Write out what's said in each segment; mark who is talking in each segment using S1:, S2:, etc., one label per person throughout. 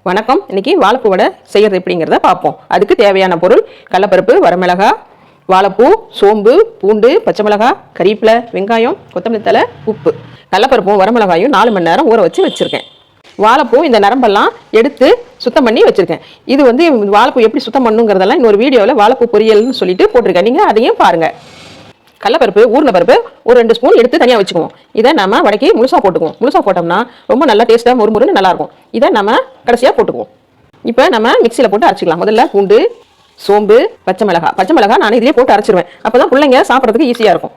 S1: வணக்கம். இன்னைக்கு வாழைப்பூ வடை செய்யறது எப்படிங்கிறத பார்ப்போம். அதுக்கு தேவையான பொருள் கடலைப்பருப்பு, வரமிளகாய், வாழைப்பூ, சோம்பு, பூண்டு, பச்சை மிளகாய், கறிவேப்பிலை, வெங்காயம், கொத்தமல்லி தழை, உப்பு. கடலைப்பருப்பும் வரமிளகாயும் 4 மணி நேரம் ஊற வச்சிருக்கேன். வாழைப்பூ இந்த நரம்பெல்லாம் எடுத்து சுத்தம் பண்ணி வச்சிருக்கேன். இது வாழைப்பூ எப்படி சுத்தம் பண்ணுங்கிறதெல்லாம் இன்னொரு வீடியோவில் வாழைப்பூ பொரியல்னு சொல்லிட்டு போட்டிருக்கேன். நீங்கள் அதையும் பாருங்க. கடலைப்பருப்பு, ஊர்ல பருப்பு ஒரு 2 ஸ்பூன் எடுத்து தனியாக வச்சுக்குவோம். இதை நம்ம வடக்கி முழுசாக போட்டுக்குவோம். முழுசாக போட்டோம்னா ரொம்ப நல்லா டேஸ்ட்டாக முறுமுறுன்னு நல்லாயிருக்கும். இதை நம்ம கடைசியாக போட்டுக்குவோம். இப்போ நம்ம மிக்சியில் போட்டு அரைச்சிக்கலாம். முதல்ல பூண்டு, சோம்பு, பச்சை மிளகாய் நான் இதிலே போட்டு அரைச்சிருவேன். அப்போ தான் பிள்ளைங்க சாப்பிட்றதுக்கு ஈஸியாக இருக்கும்.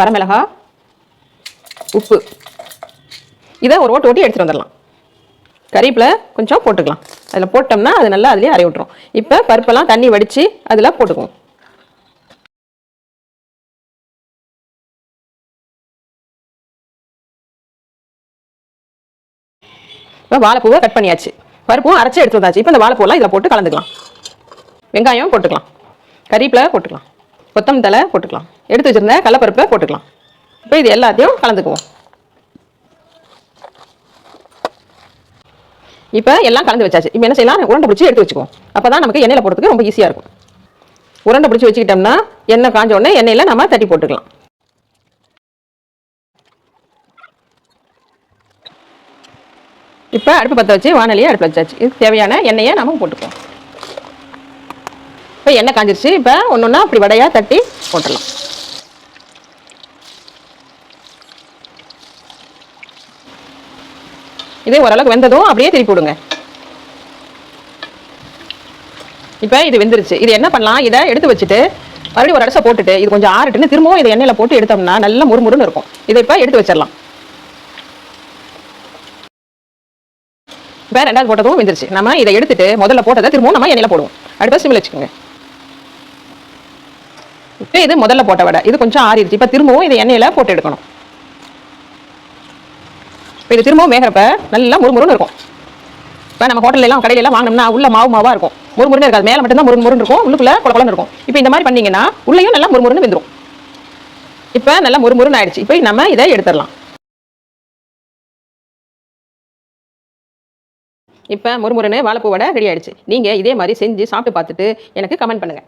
S1: வரமிளகாய், உப்பு, இதை ஒரு ஓட்டி எடுத்துகிட்டு வந்துடலாம். கறிவேப்பிலை கொஞ்சம் போட்டுக்கலாம். அதில் போட்டோம்னா அது நல்லா அதிலே அரை விட்டுரும். இப்போ பருப்பெல்லாம் தண்ணி வடித்து அதில் போட்டுக்குவோம். இப்போ வாழைப்பூவை கட் பண்ணியாச்சு. பருப்பும் அரைச்சி எடுத்து வந்தாச்சு. இப்போ இந்த வாழைப்பூலாம் இதில் போட்டு கலந்துக்கலாம். வெங்காயம் போட்டுக்கலாம், கறிவேப்பிலை போட்டுக்கலாம், கொத்தமல்லி தழை போட்டுக்கலாம், எடுத்து வச்சிருந்த கடலைப்பருப்பை போட்டுக்கலாம். இப்போ இது எல்லாத்தையும் கலந்துக்குவோம். இப்போ எல்லாம் கலந்து வச்சாச்சு. இப்போ என்ன செய்யலாம், உருண்டை பிடிச்சி எடுத்து வச்சுக்குவோம். அப்போ தான் நமக்கு எண்ணெயில் போடுறதுக்கு ரொம்ப ஈஸியாக இருக்கும். உருண்டை பிடிச்சி வச்சுக்கிட்டோம்னா எண்ணெய் காஞ்ச உடனே எண்ணெயில் நம்ம தட்டி போட்டுக்கலாம். இப்போ அடுப்பு பற்ற வச்சு வானலியை அடுப்பு வச்சாச்சு. இதுக்கு தேவையான எண்ணெயை நம்ம போட்டுக்குவோம். இப்போ எண்ணெய் காஞ்சிருச்சு. இப்போ ஒன்று அப்படி வடையாக தட்டி போட்டுடலாம். இதே ஓரளவுக்கு வெந்ததும் அப்படியே திருப்பி விடுங்க. இப்போ இது வெந்துருச்சு. இது என்ன பண்ணலாம், இதை எடுத்து வச்சுட்டு மறுபடியும் ஒரு அடசை போட்டுட்டு இது கொஞ்சம் ஆறட்டுன்னு திரும்பவும் இதை எண்ணெயில் போட்டு எடுத்தோம்னா நல்லா முறுமுறுன்னு இருக்கும். இதை இப்போ எடுத்து வச்சிடலாம். இப்போ 2வது போட்டதும் வெந்துருச்சு. நம்ம இதை எடுத்துட்டு முதல்ல போட்டதை திரும்பவும் நம்ம எண்ணெயில் போடுவோம். அடுத்த சிம்மில் வச்சுக்கோங்க. இப்போ இது முதல்ல போட்ட வடை. இது கொஞ்சம் ஆறிடுச்சு. இப்போ திரும்பவும் இதை எண்ணெயில் போட்டு எடுக்கணும். இப்போ இது திரும்பவும் வேகிறப்ப நல்லா முறுமுறுன்னு இருக்கும். இப்போ நம்ம ஹோட்டல்லாம் கடையிலலாம் வாங்கினோம்னா உள்ள மாவாக இருக்கும். முறுமுறுன்னு இருக்காது. மேலே மட்டும்தான் முறுமுறுன்னு இருக்கும், உள்ளுக்குள்ள குழப்பம்னு இருக்கும். இப்போ இந்த மாதிரி பண்ணீங்கன்னா உள்ளேயும் நல்லா முறுமுறுன்னு வெந்துடும். இப்போ நல்லா முறுமுறுன்னு ஆயிடுச்சு. இப்போ நம்ம இதை எடுத்துடலாம். இப்போ முறுமுறுன்னு வாழைப்பூ வடை ரெடி ஆயிடுச்சு. நீங்கள் இதே மாதிரி செஞ்சு சாப்பிட்டு பார்த்துட்டு எனக்கு கமெண்ட் பண்ணுங்கள்.